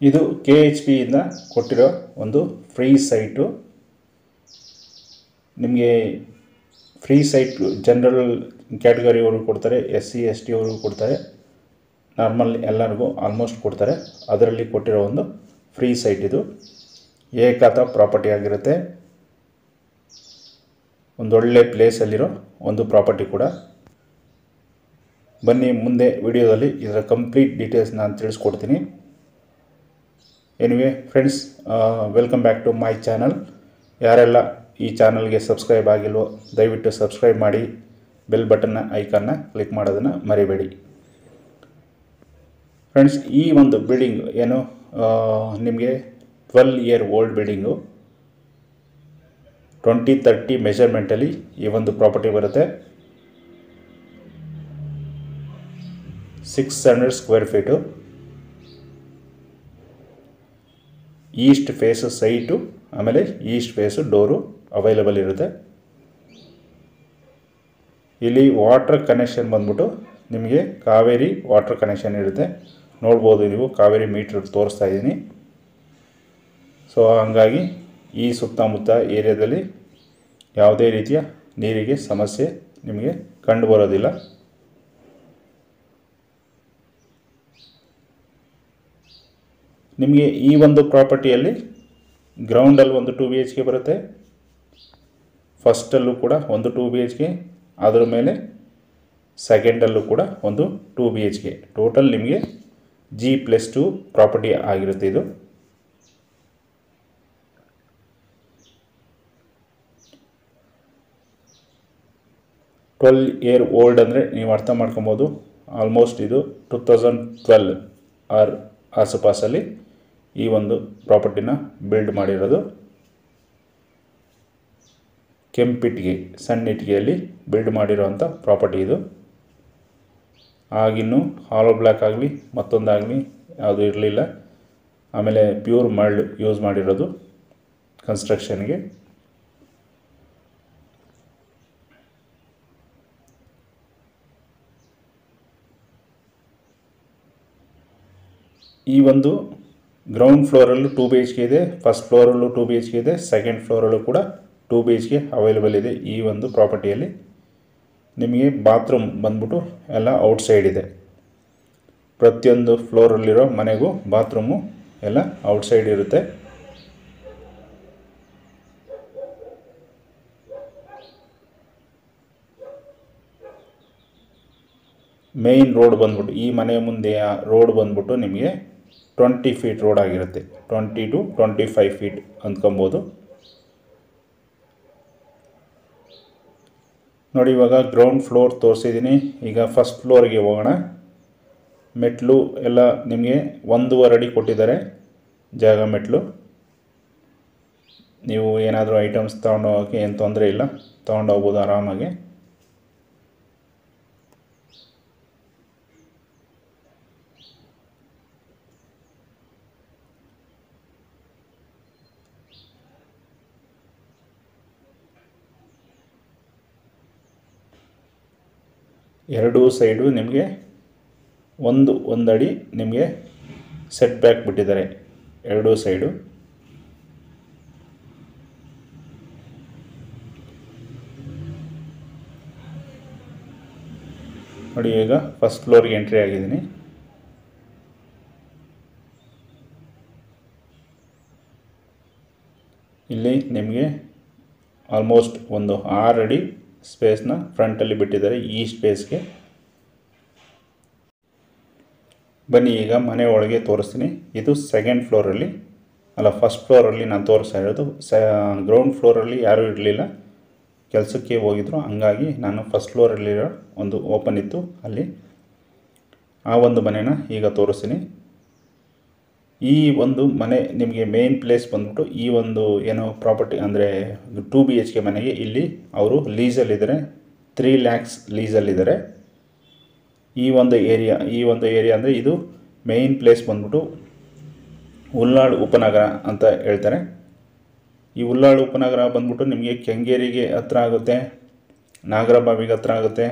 ಇದು KHP ಇಂದ ಕೊಟ್ಟಿರೋ ಒಂದು ಫ್ರೀ ಸೈಟು. ನಿಮಗೆ ಫ್ರೀ ಸೈಟ್ ಜನರಲ್ ಕ್ಯಾಟಗರಿ ಅವರು ಕೊಡ್ತಾರೆ, SC ST ಅವರು ಕೊಡ್ತಾರೆ, ನಾರ್ಮಲ್ ಎಲ್ಲರಿಗೂ ಆಲ್ಮೋಸ್ಟ್ ಕೊಡ್ತಾರೆ. ಅದರಲ್ಲಿ ಕೊಟ್ಟಿರೋ ಒಂದು ಫ್ರೀ ಸೈಟ್ ಇದು. ಏಕಾತ ಪ್ರಾಪರ್ಟಿ ಆಗಿರುತ್ತೆ. ಒಂದೊಳ್ಳೆ ಪ್ಲೇಸಲ್ಲಿರೋ ಒಂದು ಪ್ರಾಪರ್ಟಿ ಕೂಡ. ಬನ್ನಿ ಮುಂದೆ ವಿಡಿಯೋದಲ್ಲಿ ಇದರ ಕಂಪ್ಲೀಟ್ ಡೀಟೇಲ್ಸ್ ನಾನು ತಿಳಿಸ್ಕೊಡ್ತೀನಿ. Anyway friends, welcome back to my channel. ಯಾರೆಲ್ಲ ಈ ಚಾನಲ್ಗೆ ಸಬ್ಸ್ಕ್ರೈಬ್ ಆಗಿಲ್ವೋ ದಯವಿಟ್ಟು ಸಬ್ಸ್ಕ್ರೈಬ್ ಮಾಡಿ, ಬೆಲ್ ಬಟನ್ನ ಐಕಾನ್ನ ಕ್ಲಿಕ್ ಮಾಡೋದನ್ನು ಮರಿಬೇಡಿ. ಫ್ರೆಂಡ್ಸ್, ಈ ಒಂದು ಬಿಲ್ಡಿಂಗ್ ಏನು ನಿಮಗೆ 12 year ಓಲ್ಡ್ ಬಿಲ್ಡಿಂಗು. 2030 ಮೆಷರ್ಮೆಂಟಲ್ಲಿ ಈ ಒಂದು ಪ್ರಾಪರ್ಟಿ ಬರುತ್ತೆ. 600 square feet. East face site, ಆಮೇಲೆ ಈಸ್ಟ್ ಫೇಸು ಡೋರು ಅವೈಲೇಬಲ್ ಇರುತ್ತೆ. ಇಲ್ಲಿ ವಾಟರ್ ಕನೆಕ್ಷನ್ ಬಂದ್ಬಿಟ್ಟು ನಿಮಗೆ ಕಾವೇರಿ ವಾಟರ್ ಕನೆಕ್ಷನ್ ಇರುತ್ತೆ. ನೋಡ್ಬೋದು ನೀವು, ಕಾವೇರಿ ಮೀಟ್ರ್ ತೋರಿಸ್ತಾ ಇದ್ದೀನಿ. ಸೊ ಹಂಗಾಗಿ ಈ ಸುತ್ತಮುತ್ತ ಏರಿಯಾದಲ್ಲಿ ಯಾವುದೇ ರೀತಿಯ ನೀರಿಗೆ ಸಮಸ್ಯೆ ನಿಮಗೆ ಕಂಡು ಬರೋದಿಲ್ಲ. ನಿಮಗೆ ಈ ಒಂದು ಪ್ರಾಪರ್ಟಿಯಲ್ಲಿ ಗ್ರೌಂಡಲ್ಲಿ ಒಂದು 2 BHK ಬರುತ್ತೆ. ಫಸ್ಟಲ್ಲೂ ಕೂಡ ಒಂದು 2 BHK, ಅದರ ಮೇಲೆ ಸೆಕೆಂಡಲ್ಲೂ ಕೂಡ ಒಂದು 2 BHK. ಟೋಟಲ್ ನಿಮಗೆ G+2 ಪ್ರಾಪರ್ಟಿ ಆಗಿರುತ್ತೆ ಇದು. ಟ್ವೆಲ್ ಇಯರ್ ಓಲ್ಡ್ ಅಂದರೆ ನೀವು ಅರ್ಥ ಮಾಡ್ಕೊಬೋದು. ಆಲ್ಮೋಸ್ಟ್ ಇದು 2012 ಆರ್ ಆಸುಪಾಸಲ್ಲಿ ಈ ಒಂದು ಪ್ರಾಪರ್ಟಿನ ಬಿಲ್ಡ್ ಮಾಡಿರೋದು. ಕೆಂಪಿಟ್ಟಿಗೆ, ಸಣ್ಣ ಇಟ್ಟಿಗೆಯಲ್ಲಿ ಬಿಲ್ಡ್ ಮಾಡಿರೋವಂಥ ಪ್ರಾಪರ್ಟಿ ಇದು. ಆಗಿನ್ನೂ ಹಾಲೋ ಬ್ಲಾಕ್ ಆಗಲಿ ಮತ್ತೊಂದಾಗಲಿ ಯಾವುದು ಇರಲಿಲ್ಲ. ಆಮೇಲೆ ಪ್ಯೂರ್ ಮರಳು ಯೂಸ್ ಮಾಡಿರೋದು ಕನ್ಸ್ಟ್ರಕ್ಷನ್ಗೆ. ಈ ಒಂದು ಗ್ರೌಂಡ್ ಫ್ಲೋರಲ್ಲೂ 2 BHK ಇದೆ, ಫಸ್ಟ್ ಫ್ಲೋರಲ್ಲೂ 2 BHK ಇದೆ, ಸೆಕೆಂಡ್ ಫ್ಲೋರಲ್ಲೂ ಕೂಡ 2 BHK ಅವೈಲೇಬಲ್ ಇದೆ. ಈ ಒಂದು ಪ್ರಾಪರ್ಟಿಯಲ್ಲಿ ನಿಮಗೆ ಬಾತ್ರೂಮ್ ಬಂದ್ಬಿಟ್ಟು ಎಲ್ಲ ಔಟ್ಸೈಡ್ ಇದೆ. ಪ್ರತಿಯೊಂದು ಫ್ಲೋರಲ್ಲಿರೋ ಮನೆಗೂ ಬಾತ್ರೂಮು ಎಲ್ಲ ಔಟ್ಸೈಡ್ ಇರುತ್ತೆ. ಮೇಯ್ನ್ ರೋಡ್ ಬಂದ್ಬಿಟ್ಟು ಈ ಮನೆಯ ಮುಂದೆ ರೋಡ್ ಬಂದ್ಬಿಟ್ಟು ನಿಮಗೆ 20 ಫೀಟ್ ರೋಡ್ ಆಗಿರುತ್ತೆ. 20 to 25 ಫೀಟ್ ಅಂದ್ಕೊಬೋದು. ನೋಡಿ, ಇವಾಗ ಗ್ರೌಂಡ್ ಫ್ಲೋರ್ ತೋರಿಸಿದ್ದೀನಿ. ಈಗ ಫಸ್ಟ್ ಫ್ಲೋರ್ಗೆ ಹೋಗೋಣ. ಮೆಟ್ಲು ಎಲ್ಲ ನಿಮಗೆ 1.5 ಅಡಿ ಕೊಟ್ಟಿದ್ದಾರೆ ಜಾಗ ಮೆಟ್ಲು. ನೀವು ಏನಾದರೂ ಐಟಮ್ಸ್ ತೊಗೊಂಡೋಗೋಕ್ಕೆ ಏನು ತೊಂದರೆ ಇಲ್ಲ, ತೊಗೊಂಡೋಗ್ಬೋದು ಆರಾಮಾಗಿ. ಎರಡೂ ಸೈಡು ನಿಮಗೆ ಒಂದು ಅಡಿ ನಿಮಗೆ ಸೆಟ್ ಬ್ಯಾಕ್ ಬಿಟ್ಟಿದ್ದಾರೆ ಎರಡೂ ಸೈಡು. ನೋಡಿ, ಈಗ ಫಸ್ಟ್ ಫ್ಲೋರ್ಗೆ ಎಂಟ್ರಿ ಆಗಿದ್ದೀನಿ. ಇಲ್ಲಿ ನಿಮಗೆ ಆಲ್ಮೋಸ್ಟ್ ಒಂದು 6 ಅಡಿ ಸ್ಪೇಸ್ನ ಫ್ರಂಟಲ್ಲಿ ಬಿಟ್ಟಿದ್ದಾರೆ ಈ ಸ್ಪೇಸ್ಗೆ. ಬನ್ನಿ ಈಗ ಮನೆ ಒಳಗೆ ತೋರಿಸ್ತೀನಿ. ಇದು ಸೆಕೆಂಡ್ ಫ್ಲೋರಲ್ಲಿ ಅಲ್ಲ, ಫಸ್ಟ್ ಫ್ಲೋರಲ್ಲಿ ನಾನು ತೋರಿಸ್ತಾ ಇರೋದು. ಗ್ರೌಂಡ್ ಫ್ಲೋರಲ್ಲಿ ಯಾರೂ ಇರಲಿಲ್ಲ, ಕೆಲಸಕ್ಕೆ ಹೋಗಿದ್ರು. ಹಂಗಾಗಿ ನಾನು ಫಸ್ಟ್ ಫ್ಲೋರಲ್ಲಿರೋ ಒಂದು ಓಪನ್ ಇತ್ತು ಅಲ್ಲಿ, ಆ ಒಂದು ಮನೆನ ಈಗ ತೋರಿಸ್ತೀನಿ. ಈ ಒಂದು ಮನೆ ನಿಮಗೆ ಮೇನ್ ಪ್ಲೇಸ್ ಬಂದ್ಬಿಟ್ಟು ಈ ಒಂದು ಏನೋ ಪ್ರಾಪರ್ಟಿ ಅಂದರೆ 2 BHK ಮನೆಗೆ ಇಲ್ಲಿ ಅವರು ಲೀಸಲ್ಲಿದ್ದಾರೆ. 3 lakhs ಲೀಸಲ್ಲಿದ್ದಾರೆ. ಈ ಒಂದು ಏರಿಯಾ ಅಂದರೆ ಇದು ಮೇನ್ ಪ್ಲೇಸ್ ಬಂದ್ಬಿಟ್ಟು ಉಲ್ಲಾಳ್ ಉಪನಗರ ಅಂತ ಹೇಳ್ತಾರೆ. ಈ ಉಲ್ಲಾಳ್ ಉಪನಗರ ಬಂದ್ಬಿಟ್ಟು ನಿಮಗೆ ಕೆಂಗೇರಿಗೆ ಹತ್ರ ಆಗುತ್ತೆ, ನಾಗರಬಾವಿಗೆ ಹತ್ರ ಆಗುತ್ತೆ,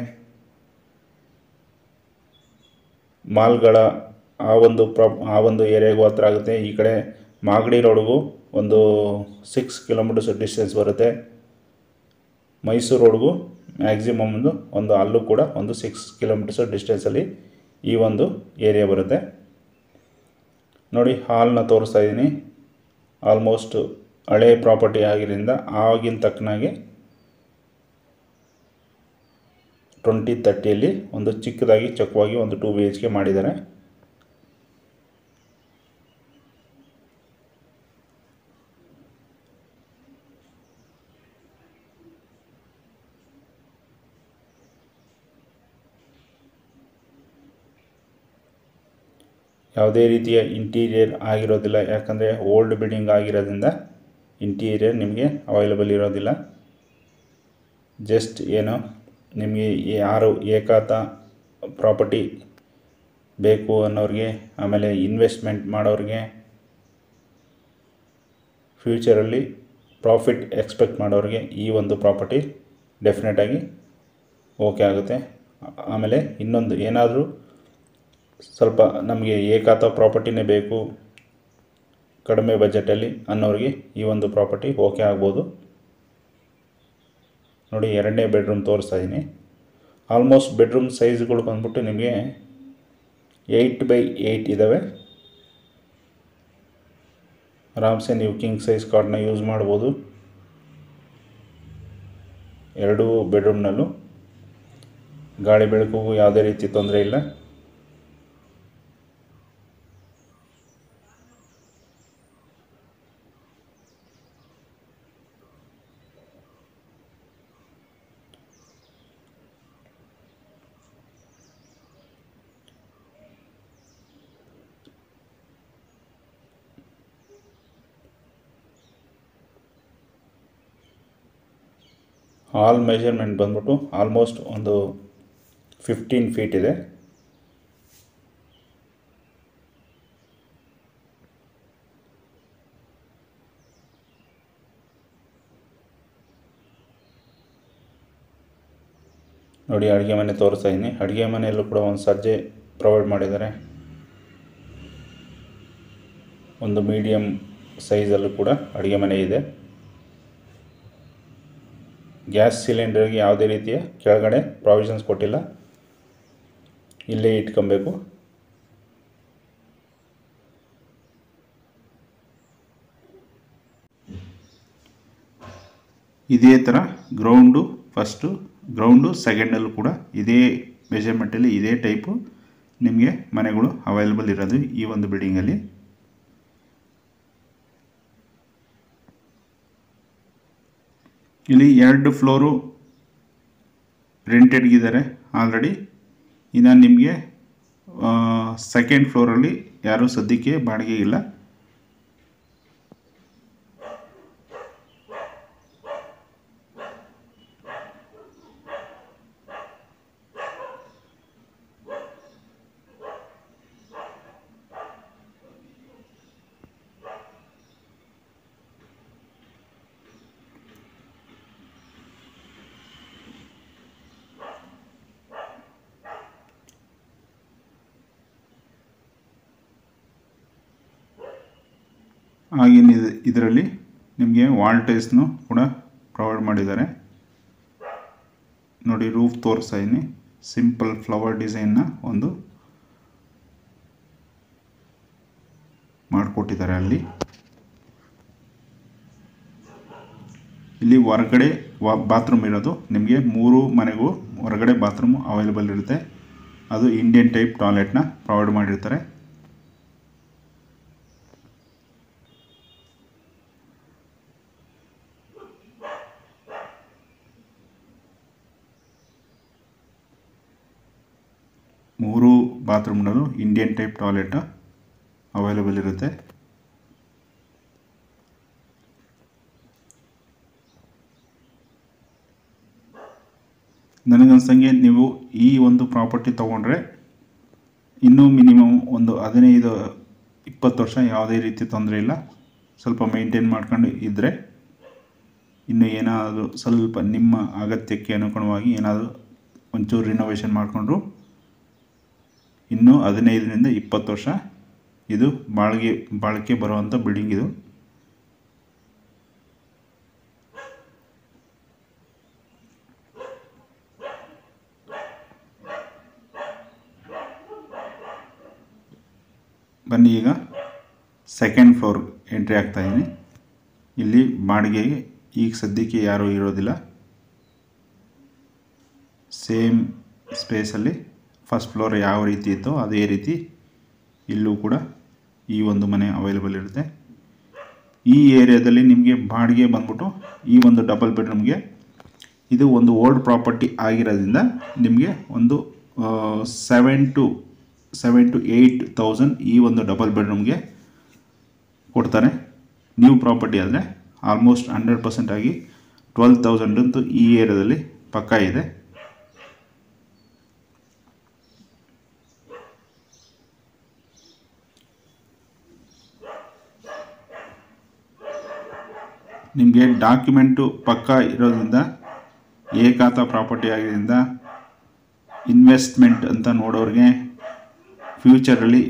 ಮಾಲ್ಗಳ ಆ ಒಂದು ಏರಿಯಾಗೂ ಹತ್ರ ಆಗುತ್ತೆ. ಈ ಕಡೆ ಮಾಗಡಿ ರೋಡ್ಗೂ ಒಂದು 6 ಕಿಲೋಮೀಟರ್ಸ್ ಡಿಸ್ಟೆನ್ಸ್ ಬರುತ್ತೆ. ಮೈಸೂರು ರೋಡ್ಗೂ ಮ್ಯಾಕ್ಸಿಮಮ್ ಒಂದು ಅಲ್ಲೂ ಕೂಡ ಒಂದು 6 ಕಿಲೋಮೀಟರ್ಸ್ ಡಿಸ್ಟೆನ್ಸಲ್ಲಿ ಈ ಒಂದು ಏರಿಯಾ ಬರುತ್ತೆ. ನೋಡಿ, ಹಾಲ್ನ ತೋರಿಸ್ತಾ ಇದ್ದೀನಿ. ಆಲ್ಮೋಸ್ಟ್ ಹಳೆ ಪ್ರಾಪರ್ಟಿ ಆಗಿದ್ದರಿಂದ ಆಗಿನ ತಕ್ಕನಾಗೆ 2030ಯಲ್ಲಿ ಒಂದು ಚಿಕ್ಕದಾಗಿ ಚೊಕ್ಕವಾಗಿ ಒಂದು 2 BHK ಮಾಡಿದ್ದಾರೆ. ಯಾವುದೇ ರೀತಿಯ ಇಂಟೀರಿಯರ್ ಆಗಿರೋದಿಲ್ಲ, ಯಾಕಂದರೆ ಓಲ್ಡ್ ಬಿಲ್ಡಿಂಗ್ ಆಗಿರೋದ್ರಿಂದ ಇಂಟೀರಿಯರ್ ನಿಮಗೆ ಅವೈಲೇಬಲ್ ಇರೋದಿಲ್ಲ. ಜಸ್ಟ್ ಏನೋ ನಿಮಗೆ ಯಾರು ಏಕಾತ ಪ್ರಾಪರ್ಟಿ ಬೇಕು ಅನ್ನೋರಿಗೆ, ಆಮೇಲೆ ಇನ್ವೆಸ್ಟ್ಮೆಂಟ್ ಮಾಡೋರಿಗೆ, ಫ್ಯೂಚರಲ್ಲಿ ಪ್ರಾಫಿಟ್ ಎಕ್ಸ್ಪೆಕ್ಟ್ ಮಾಡೋರಿಗೆ ಈ ಒಂದು ಪ್ರಾಪರ್ಟಿ ಡೆಫಿನೆಟಾಗಿ ಓಕೆ ಆಗುತ್ತೆ. ಆಮೇಲೆ ಇನ್ನೊಂದು ಏನಾದರೂ ಸ್ವಲ್ಪ ನಮಗೆ ಏಕಾತ ಪ್ರಾಪರ್ಟಿನೇ ಬೇಕು ಕಡಿಮೆ ಬಜೆಟಲ್ಲಿ ಅನ್ನೋರಿಗೆ ಈ ಒಂದು ಪ್ರಾಪರ್ಟಿ ಓಕೆ ಆಗ್ಬೋದು. ನೋಡಿ, 2ನೇ ಬೆಡ್ರೂಮ್ ತೋರಿಸ್ತಾ ಇದ್ದೀನಿ. ಆಲ್ಮೋಸ್ಟ್ ಬೆಡ್ರೂಮ್ ಸೈಜ್ಗಳು ಬಂದ್ಬಿಟ್ಟು ನಿಮಗೆ 8x8 ಇದ್ದಾವೆ. ಆರಾಮ್ಸೆ ನೀವು ಕಿಂಗ್ ಸೈಜ್ ಕಾಟ್ನ ಯೂಸ್ ಮಾಡ್ಬೋದು 2 ಬೆಡ್ರೂಮ್ನಲ್ಲೂ. ಗಾಳಿ ಬೆಳಕಿಗೂ ಯಾವುದೇ ರೀತಿ ತೊಂದರೆ ಇಲ್ಲ. ಹಾಲ್ ಮೆಜರ್ಮೆಂಟ್ ಬಂದ್ಬಿಟ್ಟು ಆಲ್ಮೋಸ್ಟ್ ಒಂದು 15 ಫೀಟ್ ಇದೆ. ನೋಡಿ, ಅಡುಗೆ ಮನೆ ತೋರಿಸ್ತಾ ಇದ್ದೀನಿ. ಅಡುಗೆ ಮನೆಯಲ್ಲೂ ಕೂಡ ಒಂದು ಸಜ್ಜೆ ಪ್ರೊವೈಡ್ ಮಾಡಿದ್ದಾರೆ. ಒಂದು ಮೀಡಿಯಮ್ ಸೈಜಲ್ಲೂ ಕೂಡ ಅಡುಗೆ ಮನೆ ಇದೆ. ಗ್ಯಾಸ್ ಸಿಲಿಂಡರ್ಗೆ ಯಾವುದೇ ರೀತಿಯ ಕೆಳಗಡೆ ಪ್ರಾವಿಷನ್ಸ್ ಕೊಟ್ಟಿಲ್ಲ, ಇಲ್ಲೇ ಇಟ್ಕೊಬೇಕು. ಇದೇ ಥರ ಗ್ರೌಂಡು ಸೆಕೆಂಡಲ್ಲೂ ಕೂಡ ಇದೇ ಮೆಜರ್ಮೆಂಟಲ್ಲಿ ಇದೇ ಟೈಪು ನಿಮಗೆ ಮನೆಗಳು ಅವೈಲೇಬಲ್ ಇರೋದು ಈ ಒಂದು ಬಿಲ್ಡಿಂಗಲ್ಲಿ. ಇಲ್ಲಿ 2 ಫ್ಲೋರು ರೆಂಟೆಡ್ಗಿದ್ದಾರೆ ಆಲ್ರೆಡಿ. ಇನ್ನು ನಿಮಗೆ ಸೆಕೆಂಡ್ ಫ್ಲೋರಲ್ಲಿ ಯಾರೂ ಸದ್ಯಕ್ಕೆ ಬಾಡಿಗೆ ಇಲ್ಲ. ಹಾಗೆಯೇ ಇದರಲ್ಲಿ ನಿಮಗೆ ವಾಲ್ ಟೈಲ್ಸ್ನು ಕೂಡ ಪ್ರೊವೈಡ್ ಮಾಡಿದ್ದಾರೆ. ನೋಡಿ, ರೂಫ್ ತೋರಿಸ್ತಾ ಇದ್ದೀನಿ. ಸಿಂಪಲ್ ಫ್ಲವರ್ ಡಿಸೈನ್ನ ಒಂದು ಮಾಡಿಕೊಟ್ಟಿದ್ದಾರೆ ಅಲ್ಲಿ. ಇಲ್ಲಿ ಹೊರಗಡೆ ಬಾತ್ರೂಮ್ ಇರೋದು ನಿಮಗೆ 3 ಮನೆಗೂ ಹೊರಗಡೆ ಬಾತ್ರೂಮ್ ಅವೈಲೇಬಲ್ ಇರುತ್ತೆ. ಅದು ಇಂಡಿಯನ್ ಟೈಪ್ ಟಾಯ್ಲೆಟ್ನ ಪ್ರೊವೈಡ್ ಮಾಡಿರ್ತಾರೆ. ಮೂರು ಬಾತ್ರೂಮ್ನಲ್ಲೂ ಇಂಡಿಯನ್ ಟೈಪ್ ಟಾಯ್ಲೆಟ್ ಅವೈಲೇಬಲ್ ಇರುತ್ತೆ. ನನಗನ್ಸಂಗೆ ನೀವು ಈ ಒಂದು ಪ್ರಾಪರ್ಟಿ ತೊಗೊಂಡ್ರೆ ಇನ್ನೂ ಮಿನಿಮಮ್ ಒಂದು 15-20 ವರ್ಷ ಯಾವುದೇ ರೀತಿ ತೊಂದರೆ ಇಲ್ಲ. ಸ್ವಲ್ಪ ಮೇಂಟೈನ್ ಮಾಡ್ಕೊಂಡು ಇದ್ದರೆ ಇನ್ನು ಏನಾದರೂ ಸ್ವಲ್ಪ ನಿಮ್ಮ ಅಗತ್ಯಕ್ಕೆ ಅನುಗುಣವಾಗಿ ಏನಾದರೂ ಒಂಚೂರು ರಿನೋವೇಷನ್ ಮಾಡಿಕೊಂಡ್ರು ಇನ್ನೂ 15ರಿಂದ 20 ವರ್ಷ ಇದು ಬಾಳಿಕೆ ಬರುವಂಥ ಬಿಲ್ಡಿಂಗ್ ಇದು. ಬನ್ನಿ ಈಗ ಸೆಕೆಂಡ್ ಫ್ಲೋರ್ ಎಂಟ್ರಿ ಆಗ್ತಾ ಇದ್ದೀನಿ. ಇಲ್ಲಿ ಬಾಡಿಗೆಗೆ ಈಗ ಸದ್ಯಕ್ಕೆ ಯಾರೂ ಇರೋದಿಲ್ಲ. ಸೇಮ್ ಸ್ಪೇಸಲ್ಲಿ ಫಸ್ಟ್ ಫ್ಲೋರ್ ಯಾವ ರೀತಿ ಇತ್ತೋ ಅದೇ ರೀತಿ ಇಲ್ಲೂ ಕೂಡ ಈ ಒಂದು ಮನೆ ಅವೈಲೇಬಲ್ ಇರುತ್ತೆ. ಈ ಏರಿಯಾದಲ್ಲಿ ನಿಮಗೆ ಬಾಡಿಗೆ ಬಂದ್ಬಿಟ್ಟು ಈ ಒಂದು ಡಬಲ್ ಬೆಡ್ರೂಮ್ಗೆ ಇದು ಒಂದು ಓಲ್ಡ್ ಪ್ರಾಪರ್ಟಿ ಆಗಿರೋದ್ರಿಂದ ನಿಮಗೆ ಒಂದು 7 to 8,000 ಈ ಒಂದು ಡಬಲ್ ಬೆಡ್ರೂಮ್ಗೆ ಕೊಡ್ತಾರೆ. ನ್ಯೂ ಪ್ರಾಪರ್ಟಿ ಆದರೆ ಆಲ್ಮೋಸ್ಟ್ 100% ಆಗಿ 12,000 ಅಂತೂ ಈ ಏರಿಯಾದಲ್ಲಿ ಪಕ್ಕಾ ಇದೆ. ನಿಮಗೆ ಡಾಕ್ಯುಮೆಂಟು ಪಕ್ಕಾ ಇರೋದ್ರಿಂದ ಏಕಾತ ಪ್ರಾಪರ್ಟಿ ಆಗಿರೋದ್ರಿಂದ ಇನ್ವೆಸ್ಟ್ಮೆಂಟ್ ಅಂತ ನೋಡೋರಿಗೆ, ಫ್ಯೂಚರಲ್ಲಿ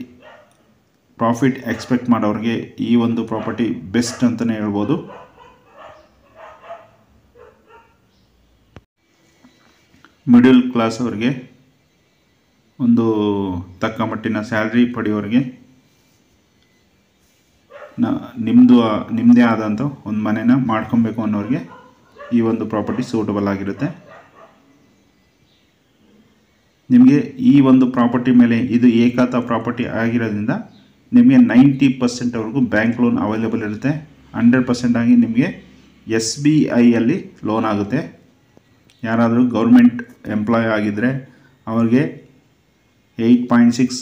ಪ್ರಾಫಿಟ್ ಎಕ್ಸ್ಪೆಕ್ಟ್ ಮಾಡೋರಿಗೆ ಈ ಒಂದು ಪ್ರಾಪರ್ಟಿ ಬೆಸ್ಟ್ ಅಂತಲೇ ಹೇಳ್ಬೋದು. ಮಿಡಲ್ ಕ್ಲಾಸ್ ಅವ್ರಿಗೆ, ಒಂದು ತಕ್ಕ ಮಟ್ಟಿನ ಸ್ಯಾಲ್ರಿ ಪಡೆಯೋರಿಗೆ ನಿಮ್ಮದೇ ಆದಂಥ ಒಂದು ಮನೆನ ಮಾಡ್ಕೊಬೇಕು ಅನ್ನೋರಿಗೆ ಈ ಒಂದು ಪ್ರಾಪರ್ಟಿ ಸೂಟಬಲ್ ಆಗಿರುತ್ತೆ. ನಿಮಗೆ ಈ ಒಂದು ಪ್ರಾಪರ್ಟಿ ಮೇಲೆ ಇದು ಏಕಾತ ಪ್ರಾಪರ್ಟಿ ಆಗಿರೋದ್ರಿಂದ ನಿಮಗೆ 90%ವರೆಗೂ ಬ್ಯಾಂಕ್ ಲೋನ್ ಅವೈಲೇಬಲ್ ಇರುತ್ತೆ. 100% ಆಗಿ ನಿಮಗೆ SBIಯಲ್ಲಿ ಲೋನ್ ಆಗುತ್ತೆ. ಯಾರಾದರೂ ಗೌರ್ಮೆಂಟ್ ಎಂಪ್ಲಾಯ್ ಆಗಿದ್ದರೆ ಅವ್ರಿಗೆ 8.6,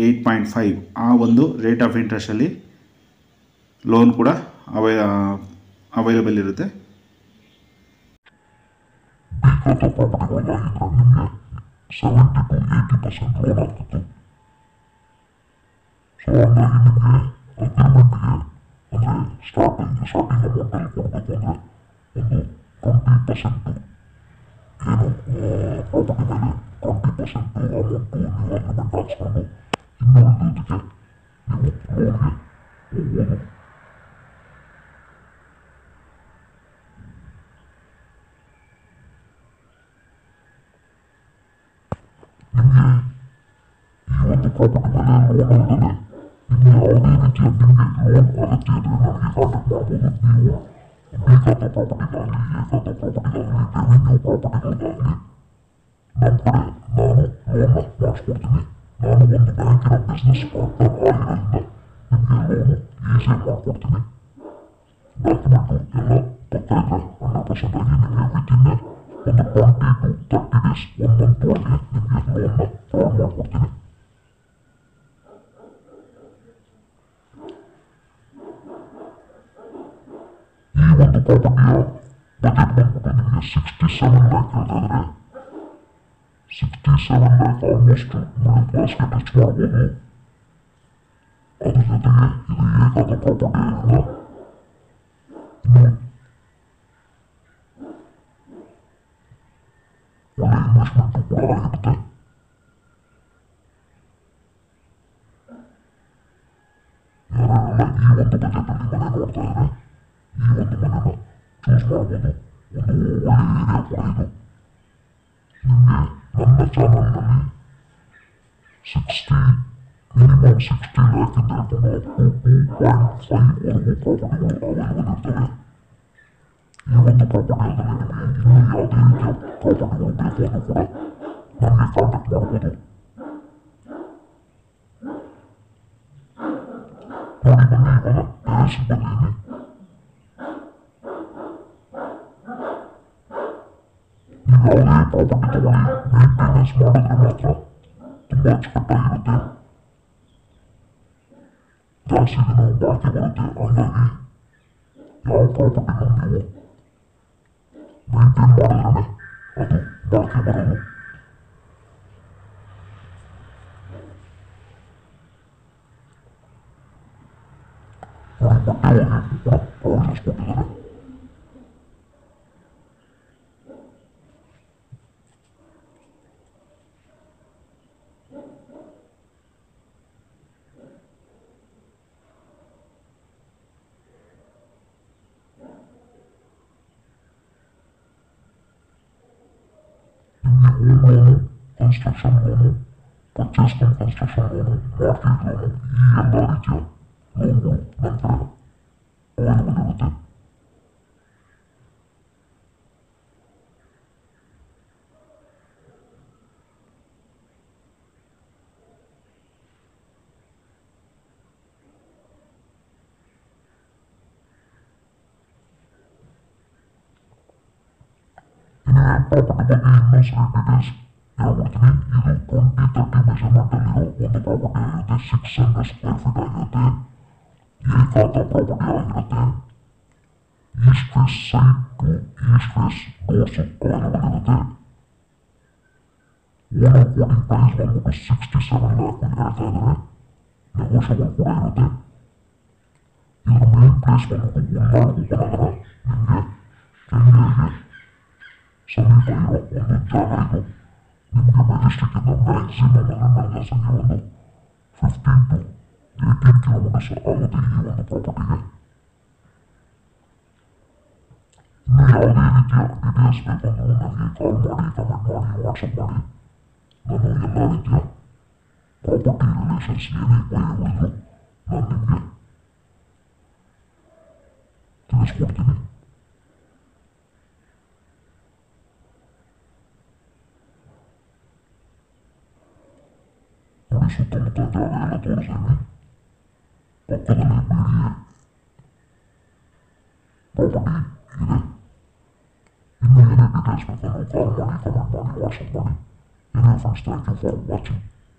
8.5 ಆ ಒಂದು ರೇಟ್ ಆಫ್ ಇಂಟ್ರೆಸ್ಟಲ್ಲಿ ಲೋನ್ ಕೂಡ ಅವೈಲೇಬಲ್ ಇರುತ್ತೆ. Home loan, construction loan, purchase come construction loan, market loan, ಈ ಎಲ್ಲ ರೀತಿಯ ಲೋನ್ಗಳು ನಮ್ಮ ಕಡೆ ಅವೈಲೇಬಲ್ ಇರುತ್ತೆ. ಪ್ರಾಪರ್ಟಿ ಬಗ್ಗೆ ಇನ್ನೊಂದ್ಸರಿ ಡೀಟೇಲ್ಸ್ ಹೇಳ್ಬಿಡ್ತೀನಿ. ಇದು 2030 ಮೆಜರ್ಮೆಂಟಲ್ಲಿರೋ ಒಂದು ಪ್ರಾಪರ್ಟಿ ಆಗಿರುತ್ತೆ. 600 ಸ್ಕ್ವೇರ್ ಫೀಟ್ ಆಗಿರುತ್ತೆ. ಏಕಾಂತ ಪ್ರಾಪರ್ಟಿ ಆಗಿರುತ್ತೆ. East face side to east face doors available ಇರುತ್ತೆ. ಓನರ್ ಕೋಟಿಂಗ್ ಪ್ರೈಸ್ ಬಂದ್ಬಿಟ್ಟು 67 ಲ್ಯಾಕ್ ಹೇಳ್ತಾ ಇದ್ದಾರೆ. ನೆಗೋಷಿಯಬಲ್ ಕೂಡ ಇರುತ್ತೆ. ಇದ್ರ ಮೇನ್ ಪ್ಲೇಸ್ ಬಂದ್ಬಿಟ್ಟು ಉಳ್ಳಾಳ ಉಪನಗರ, ನಿಮಗೆ ಕೆಂಗೇರಿಗೆ ಸಮೀಪ ಇರೋ ಒಂದು ಜಾಗ ಇದು. ನಿಮಗೆ ಮೆಜೆಸ್ಟಿಕ್ಕಿಂದ ಮ್ಯಾಕ್ಸಿಮಮ್ ಅಂದರೆ ಸಂಜೆ ಒಂದು 15 to 18 ಕಿಲೋಮೀಟರ್ಸ್ ಆಗುತ್ತೆ ಈ ಒಂದು ಪ್ರಾಪರ್ಟಿಗೆ. ಇನ್ನು ಯಾವುದೇ ರೀತಿಯ ಡೀಟೇಲ್ಸ್ ಬೇಕು ಅಂದರೆ ನನಗೆ ಕಾಲ್ ಮಾಡಿ, ಕಮೆಂಟ್ ಮಾಡಿ, ವಾಟ್ಸಪ್ ಮಾಡಿ. ನಾನು ಎಲ್ಲ ರೀತಿಯ ಪ್ರಾಪರ್ಟಿ ರಿಲೇಷನ್ಸ್ ಏನೇ ವೈರುಗಳಿಗೂ ನಾನು ನಿಮಗೆ ತಿಳಿಸ್ಕೊಡ್ತೀನಿ. ಸುತ್ತಮುತ್ತ ಜಾಗ ಎಲ್ಲ ತೋರಿಸಿದ್ವಿ. ಪಕ್ಕದಲ್ಲಿ BDA ಪ್ರಾಪರ್ಟಿ ಇದೆ. ಇನ್ನೂ ಏನೇ ಡೀಟೇಲ್ಸ್ ಬೇಕು ಕಾಲ್ ಮಾಡಿ, ಕಮೆಂಟ್ ಮಾಡಿ, ವಾಟ್ಸಪ್ ಮಾಡಿ. ಏನೇ friends, thank you for watching.